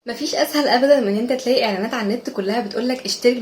مفيش اسهل ابدا من ان انت تلاقي اعلانات على النت كلها بتقولك اشتري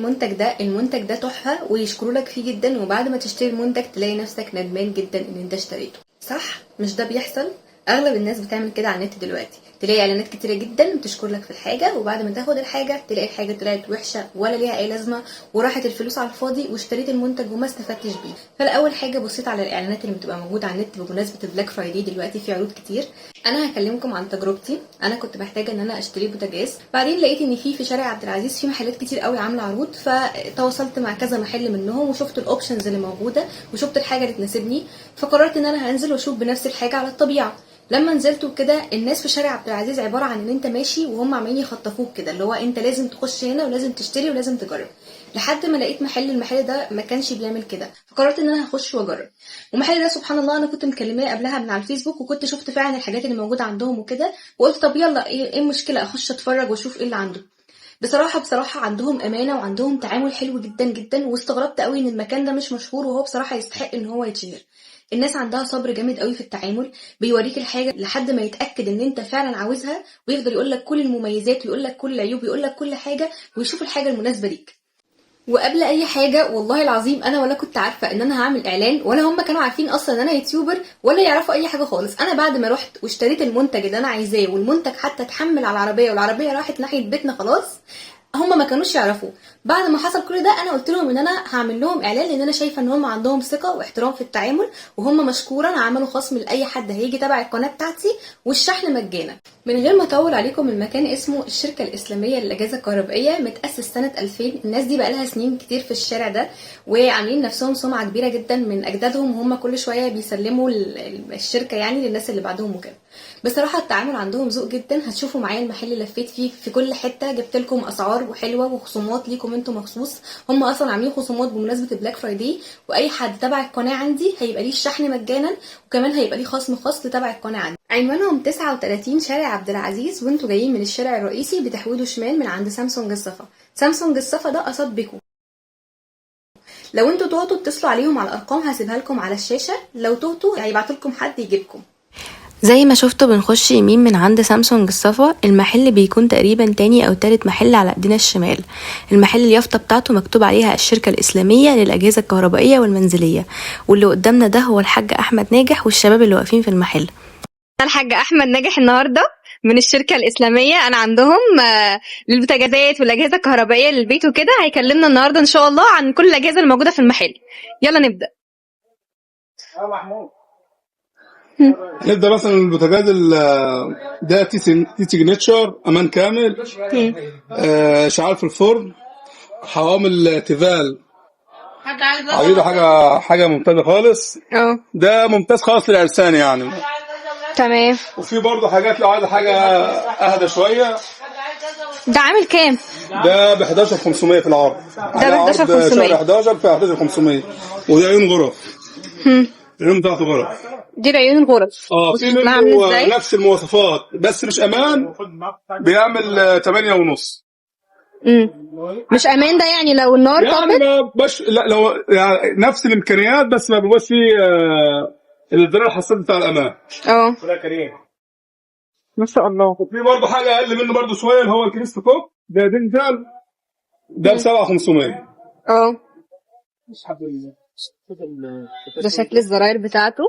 المنتج ده تحفه ويشكروا لك فيه جدا، وبعد ما تشتري المنتج تلاقي نفسك ندمان جدا ان انت اشتريته. صح؟ مش ده بيحصل؟ اغلب الناس بتعمل كده على النت دلوقتي، تلاقي اعلانات كتيره جدا بتشكر لك في الحاجه، وبعد ما تاخد الحاجه تلاقي الحاجه طلعت وحشه ولا ليها اي لازمه، وراحت الفلوس على الفاضي واشتريت المنتج وما استفدتش بيه. فالاول حاجه بصيت على الاعلانات اللي بتبقى موجوده على النت بمناسبه البلاك فرايدي، دلوقتي في عروض كتير. انا هكلمكم عن تجربتي. انا كنت محتاجه ان انا اشتري بوتاجاز، بعدين لقيت ان في شارع عبد العزيز في محلات كتير قوي عامله عروض، فتواصلت مع كذا محل منهم وشفت الاوبشنز اللي موجوده وشفت الحاجه اللي تناسبني، فقررت ان انا هنزل واشوف بنفس الحاجه على الطبيعه. لما نزلت وكده الناس في شارع عبد العزيز عباره عن ان انت ماشي وهم عمالين يخطفوك كده، اللي هو انت لازم تخش هنا ولازم تشتري ولازم تجرب، لحد ما لقيت المحل ده ما كانش بيعمل كده، فقررت ان انا هخش واجرب. والمحل ده سبحان الله انا كنت مكلماه قبلها من على الفيسبوك، وكنت شفت فعلا الحاجات اللي موجوده عندهم وكده، وقلت طب يلا ايه المشكله اخش اتفرج واشوف ايه اللي عنده. بصراحه عندهم امانه وعندهم تعامل حلو جدا جدا، واستغربت قوي ان المكان ده مش مشهور وهو بصراحه يستحق ان هو يتشهر. الناس عندها صبر جامد قوي في التعامل، بيوريك الحاجه لحد ما يتاكد ان انت فعلا عاوزها، ويفضل يقول لك كل المميزات ويقول لك كل العيوب ويقول لك كل حاجه، ويشوف الحاجه المناسبه ليك. وقبل اي حاجه والله العظيم انا ولا كنت عارفه ان انا هعمل اعلان، ولا هم كانوا عارفين اصلا ان انا يوتيوبر، ولا يعرفوا اي حاجه خالص. انا بعد ما رحت واشتريت المنتج اللي انا عايزاه، والمنتج حتى اتحمل على العربيه والعربيه راحت ناحيه بيتنا خلاص، هما ما كانوش يعرفوا. بعد ما حصل كل ده انا قلت لهم ان انا هعمل لهم اعلان، لان انا شايفه ان هم عندهم ثقه واحترام في التعامل، وهم مشكورا عملوا خصم لاي حد هيجي تبع القناه بتاعتي، والشحن مجانا. من غير ما اطول عليكم، المكان اسمه الشركه الاسلاميه للاجهزه الكهربائيه، متاسس سنه 2000. الناس دي بقى لها سنين كتير في الشارع ده، وعاملين نفسهم سمعه كبيره جدا من اجدادهم، وهم كل شويه بيسلموا الشركه يعني للناس اللي بعدهم وكده. بصراحه التعامل عندهم ذوق جدا. هتشوفوا معايا المحل اللي لفيت فيه في كل حته جبت لكم اسعار وحلوه وخصومات ليكم انتم مخصوص. هم اصلا عاملين خصومات بمناسبه البلاك فرايداي، واي حد تبع القناه عندي هيبقى ليه الشحن مجانا، وكمان هيبقى ليه خصم خاص لتبع القناه عندي. عنوانهم 39 شارع عبد العزيز، وانتوا جايين من الشارع الرئيسي بتحويدوا شمال من عند سامسونج الصفا. سامسونج الصفا ده قصاد بيكو. لو انتوا تهتوا اتصلوا عليهم على الارقام هسيبها لكم على الشاشه، لو تهتوا هيبعتوا لكم حد يجيبكم. زي ما شفتوا بنخش يمين من عند سامسونج الصفا، المحل بيكون تقريبا تاني او تالت محل على ايدينا الشمال. المحل اليافطه بتاعته مكتوب عليها الشركه الاسلاميه للاجهزه الكهربائيه والمنزليه، واللي قدامنا ده هو الحاج احمد ناجح والشباب اللي واقفين في المحل. الحاج احمد ناجح النهارده من الشركه الاسلاميه، انا عندهم للبوتاجازات والاجهزه الكهربائيه للبيت وكده. هيكلمنا النهارده ان شاء الله عن كل الاجهزه الموجوده في المحل. يلا نبدا. نبدا مثلا البوتاجاز ده تي سيجنتشر امان كامل، شعار في الفرن، حوامل تيفال عريضه، حاجه ممتازه خالص. ده ممتاز خالص للعرسان يعني. تمام. وفي برضه حاجات لو عايزه حاجه اهدى شويه. ده عامل كام؟ ده ب 11500 في العرض. ده ب 11500 شهر 11 في 11500. وده عيون غرف. العيون بتاعته غرف. دي العيون الغرف. في منه نفس المواصفات بس مش امان، بيعمل 8 ونص. مش امان ده يعني لو النار يعني لا لو يعني نفس الامكانيات، بس ما بيبقاش فيه الضرر الحساس بتاع الامان. ولا كريم ما شاء الله. وفي برضه حاجه اقل منه برضه شويه، اللي هو الكريست كوك ده ديجيتال، ده ب 7500. ده شكل الزراير بتاعته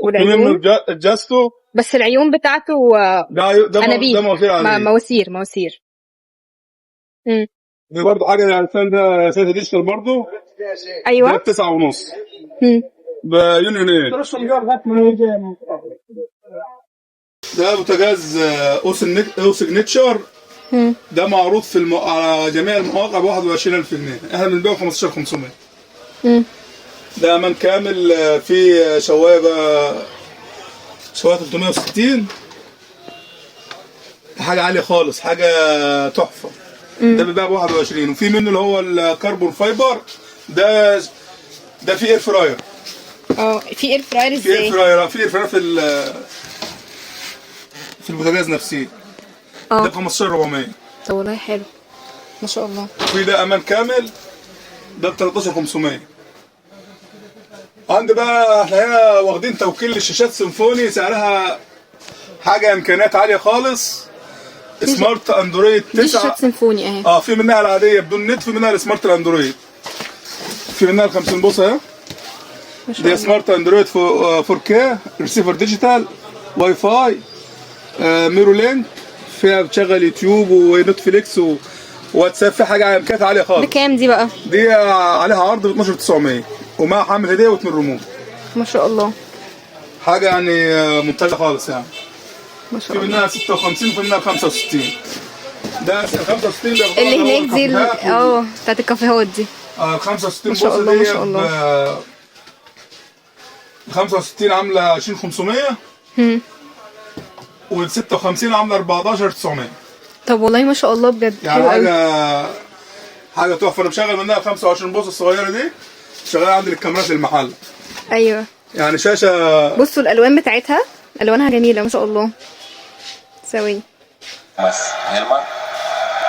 والعيون جاستو، بس العيون بتاعته ده انابيب، ده مواسير عليه. مواسير. دي برضه حاجه الانسان ده سيت ديجيتال برضه. ايوه. ده ب 9 ونص بيونيونين. ده بوتاجاز او سيجنتشر، ده معروض على جميع المواقع ب 21000 جنيه، احنا بنبيعه 15500. ده امان كامل، فيه شوايه 360، حاجه عاليه خالص، حاجه تحفه. ده بيباع ب 21. وفي منه اللي هو الكربون فايبر، ده في اير فراير. في اير فراير ازاي؟ في اير فراير في البوتاجاز نفسه. ده ب 15400. طب والله حلو ما شاء الله. في ده امان كامل، ده ب 13500. عندي بقى احنا هنا واخدين توكيل للشاشات سيمفوني، سعرها حاجه امكانيات عاليه خالص. سمارت اندرويد 9. دي شاشات سيمفوني اهي. في منها العاديه بدون نت، في منها السمارت الاندرويد، في منها ال 50 بوصه اهي. دي سمارت اندرويد 4K، ريسيفر ديجيتال، واي فاي، ميرو لينك، فيها بتشغل يوتيوب ونتفليكس وواتساب، في حاجه امكانيات عاليه خالص. بكام دي بقى؟ دي عليها عرض ب 12900 ومعها حمل هديه و2 ريموت. ما شاء الله، حاجه يعني ممتازه خالص يعني. ما شاء الله. في منها 56 وفي منها 65. ده 65 اللي هناك دي بتاعت الكافيهات دي. 65 ما شاء الله ما شاء الله. 65 عامله 20500 وال 56 عامله 14900. طب والله ما شاء الله بجد. يعني حاجه تحفه. انا مشغل منها 25 بوصه الصغيره دي، شغاله عندي الكاميرات المحل. ايوه يعني شاشه. بصوا الالوان بتاعتها، الوانها جميله ما شاء الله. ثواني بس نيرمان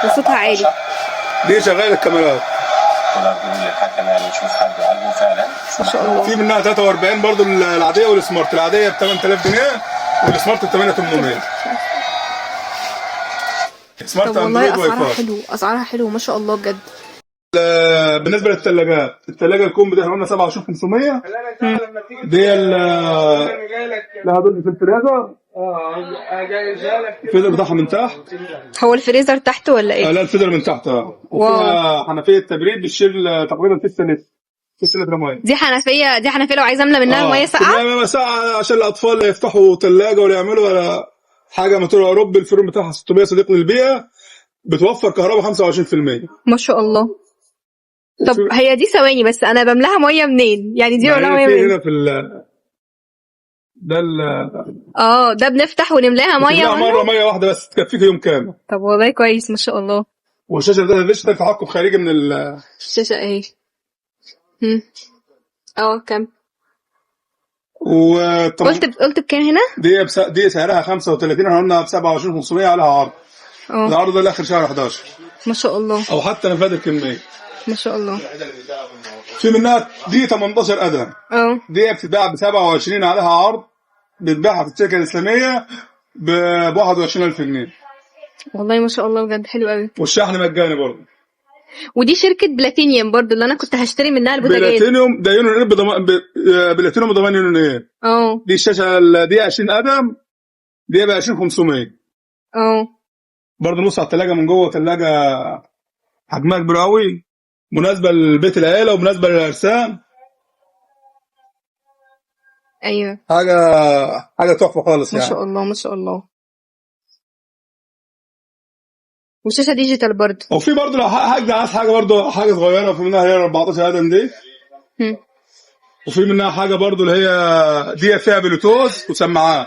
وصوتها عالي. دي شغاله الكاميرات. كولر بيقول للحكم يعني نشوف حد يعالجه فعلا. ما شاء الله. في منها 43 برضو العاديه والسمارت. العاديه ب 8000 جنيه والسمارت ب 8800. سمارت طب والله اندرويد واي اسعارها فاي. حلو، اسعارها حلو ما شاء الله بجد. بالنسبه للثلاجات، الثلاجه الكومبو دي احنا قلنا 27500. دي لها دور في الفريزر. الفريزر بتاعها من تحت. هو الفريزر تحت ولا ايه؟ لا الفريزر من تحت. وفيها حنفيه تبريد بتشيل تقريبا 6 لتر ميه. دي حنفيه لو عايزه املى منها ميه ساقعه. ميه ساقعه عشان الاطفال يفتحوا ثلاجه ولا يعملوا ولا حاجه. موتور اوروبي، الفرن بتاعها 600 صديق للبيئه، بتوفر كهرباء 25%. ما شاء الله. طب هي دي ثواني بس، انا بملاها ميه منين؟ يعني دي بملاها ميه منين؟ هنا في ده بنفتح ونملاها ميه مره ميه واحده بس تكفيك يوم كامل. طب والله كويس ما شاء الله. والشاشه ده ديجيتال تحكم خارجي من الشاشه اهي. كام؟ قلت بكام هنا؟ دي سعرها 35. احنا قلنا ب 27500 عليها عرض. العرض ده لاخر شهر 11 ما شاء الله. او حتى نفاذ الكميه ما شاء الله. في منها دي 18 قدم. دي بتتباع ب 27 عليها عرض، بتباعها في الشركه الاسلاميه ب 21000 جنيه. والله ما شاء الله بجد حلو قوي. والشحن مجاني برضه. ودي شركه بلاتينيوم برضه اللي انا كنت هشتري منها البوتاجاز. بلاتينيوم ده يونيون بلاتينيوم بضمان يونيون ايه. دي الشاشه دي 20 قدم، دي ب 20500. برضه نص على الثلاجه من جوه. ثلاجه حجمها كبير قوي، مناسبه لبيت العيله ومناسبه للارسام. ايوه حاجه تحفه خالص يعني. ما شاء الله ما شاء الله. وشاشه ديجيتال برضه. وفي برضه لو عايز حاجه برضه حاجه صغيره، في منها هي 14 قدم دي. وفي منها حاجه برضه اللي هي دي فيها بلوتوث وسماعات.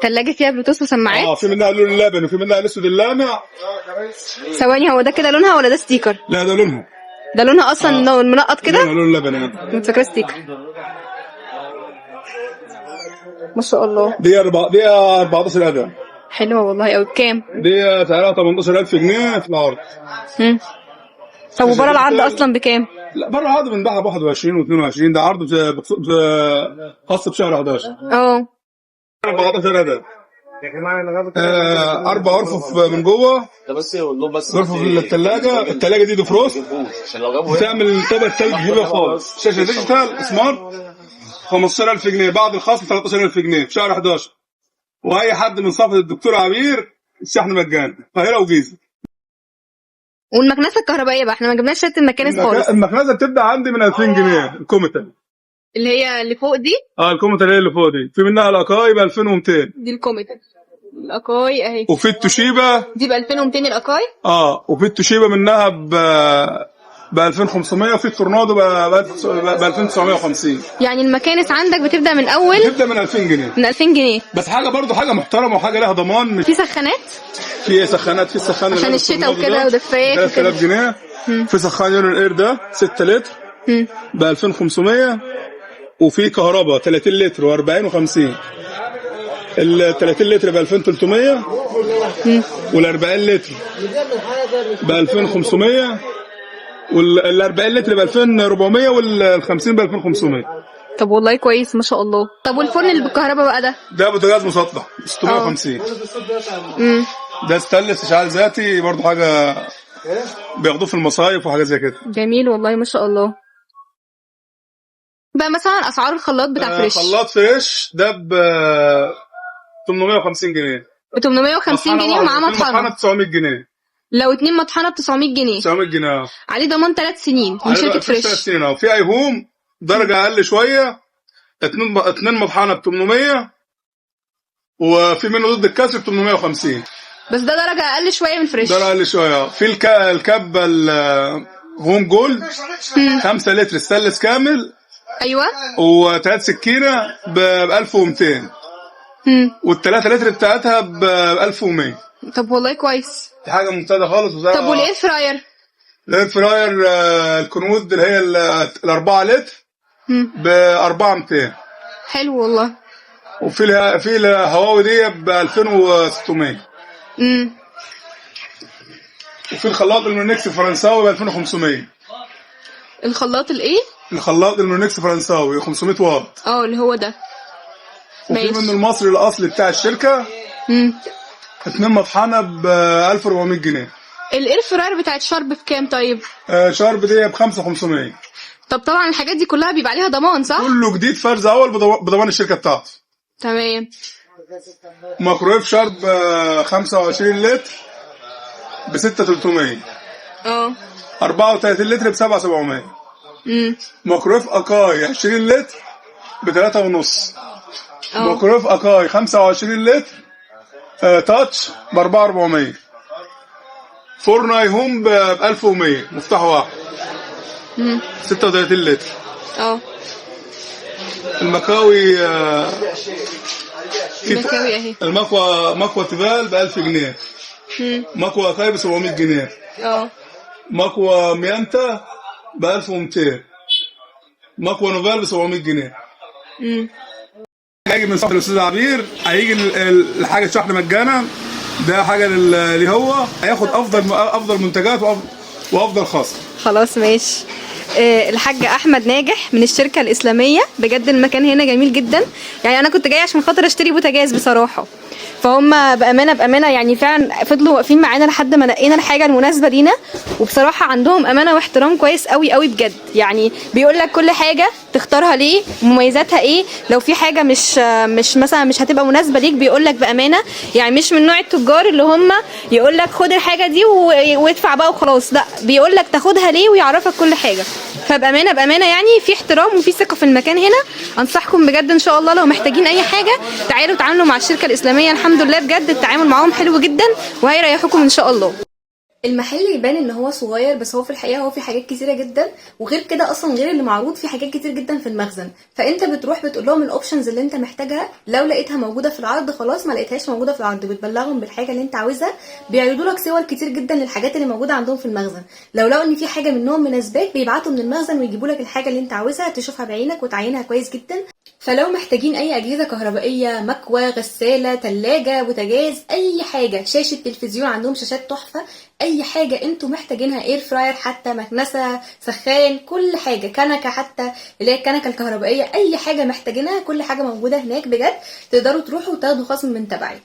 ثلاجه فيها بلوتوث وسماعات. في منها لون اللبن وفي منها الاسود اللامع. ثواني، هو ده كده لونها ولا ده ستيكر؟ لا ده لونها. ده لونها اصلا منقط كده. لون اللبن يعني. كنت فاكره ستيكر. ما شاء الله. دي 14 قدم. حلوه والله قوي. بكام؟ دي سعرها 18000 جنيه في العرض. طب وبره العرض اصلا بكام؟ لا بره العرض بنباعها ب 21 و22. ده عرض خاص بشهر 11. 14 قدم. 4 ارفف من جوه. غرفه في الثلاجه دي ديفروست بتعمل طبق الثلج حلوه خالص. شاشه ديجيتال سمارت 15000 جنيه بعد الخصم 13000 جنيه في شهر 11. واي حد من صفحه الدكتور عبير الشحن مجاني القاهره وجيزه. والمكنسه الكهربائيه بقى احنا ما جبناش شات المكانس خالص. المكنسه بتبدا عندي من 2000 جنيه. الكوميتا اللي هي اللي فوق دي. الكوميتا اللي فوق دي. في منها الاكاي ب 2200. دي الكوميتا. الاكاي اهي. وفي التوشيبا دي ب 2200 الاكاي. وفي التوشيبا منها ب 2500. وفي التورنادو ب 2950. يعني المكانس عندك بتبدا من اول. بتبدا من 2000 جنيه. من 2000 جنيه بس حاجه برضو حاجه محترمه وحاجه لها ضمان. في سخانات. في سخانات. في السخان عشان الشتاء وكده ودفايات 3000 جنيه. في سخان يونيون اير ده 6 لتر ب 2500. وفي كهرباء 30 لتر و40 و50. ال 30 لتر ب 2300 وال 40 لتر ب 2500 وال 40 لتر ب 2400 وال 50 ب 2500. طب والله كويس ما شاء الله. طب والفرن اللي بالكهرباء بقى ده بوتاجاز مسطح 650. ده ستانلس اشعال ذاتي برضه، حاجه بياخدوه في المصايف وحاجه زي كده. جميل والله ما شاء الله. بقى مثلا اسعار الخلاط بتاع فريش؟ خلاط فريش ده ب 850 جنيه. ب 850 جنيه ومعاه مطحنه ب 900 جنيه. لو 2 مطحنه ب 900 جنيه. 900 جنيه عليه ضمان 3 سنين من شركه فريش. 3 سنين اهو. في ايهوم درجه اقل شويه 2 مطحنه ب 800، وفي منه ضد الكسر ب 850. بس ده درجه اقل شويه من فريش. درجه اقل شويه. في الكبه هوم جولد 5 لتر ستانلس كامل. ايوه. و3 سكينه ب 1200. وال3 لتر بتاعتها ب 1100. طب والله كويس. دي حاجه ممتازه خالص. طب والاير فراير؟ الاير فراير الكنود اللي هي ال4 لتر ب 4200. حلو والله. وفي الهواوي دي ب 2600. وفي الخلاط المونيكس الفرنساوي ب 2500. الخلاط الايه؟ الخلاط المونيكس الفرنساوي 500 واط. اللي هو ده. وفي منه المصري الاصلي بتاع الشركه 2 مطحنه ب 1400 جنيه. الاير فراير بتاعت شارب بكام طيب؟ شارب دي ب 5500. طب طبعا الحاجات دي كلها بيبقى عليها ضمان صح؟ كله جديد فرز اول بضمان الشركه بتاعته. تمام. ميكرويف شارب 25 لتر ب 6300. 34 لتر ب 7700. ميكرويف اكاي 20 لتر ب 3.5. ميكرويف اكاي 25 لتر تاتش ب 4400. فرن ايهوم ب 1100 مفتاح واحد 36 لتر. المكاوي اهي. مكوى تيفال ب 1000 جنيه. مكوى اكاي ب 700 جنيه. مكوى ميانتا ب 1200. مكوى نوفال ب 700 جنيه. هيجي من صاحب الاستاذ عبير، هيجي الحاجه شحن مجانا. ده حاجه اللي هو هياخد افضل منتجات وافضل خاص. خلاص ماشي. الحاج احمد ناجح من الشركه الاسلاميه. بجد المكان هنا جميل جدا، يعني انا كنت جايه عشان خاطر اشتري بوتاجاز بصراحه، فهم بامانه يعني فعلا فضلوا واقفين معانا لحد ما نقينا الحاجه المناسبه لينا. وبصراحه عندهم امانه واحترام كويس قوي قوي بجد، يعني بيقول لك كل حاجه تختارها ليه، مميزاتها ايه، لو في حاجه مش مثلا مش هتبقى مناسبه ليك بيقول لك بامانه، يعني مش من نوع التجار اللي هم يقول لك خد الحاجه دي وادفع بقى وخلاص، لا بيقول لك تاخدها ليه ويعرفك كل حاجه. فبامانه يعني في احترام وفي ثقه في المكان هنا. انصحكم بجد ان شاء الله لو محتاجين اي حاجه تعالوا تعاملوا مع الشركه الاسلاميه. الحمد لله بجد التعامل معاهم حلو جدا وهيريحوكم ان شاء الله. المحل يبان ان هو صغير، بس هو في الحقيقه هو في حاجات كتيره جدا، وغير كده اصلا غير اللي معروض في حاجات كتير جدا في المخزن. فانت بتروح بتقول لهم الاوبشنز اللي انت محتاجها، لو لقيتها موجوده في العرض خلاص، ما لقيتهاش موجوده في العرض بتبلغهم بالحاجه اللي انت عاوزها. بيعرضوا لك صور كتير جدا للحاجات اللي موجوده عندهم في المخزن، لو لقوا ان في حاجه منهم مناسباك بيبعتوا من المخزن ويجيبوا لك الحاجه اللي انت عاوزها تشوفها بعينك وتعينها كويس جدا. فلو محتاجين اي اجهزه كهربائيه، مكوى، غساله، ثلاجه، بوتاجاز، اي حاجه، شاشه تلفزيون، عندهم شاشات تحفه، اي حاجه انتوا محتاجينها، اير فراير حتى، مكنسه، سخان، كل حاجه، كنكه حتى اللي هي الكنكه الكهربائيه، اي حاجه محتاجينها كل حاجه موجوده هناك بجد. تقدروا تروحوا وتاخدوا خصم من تبعي.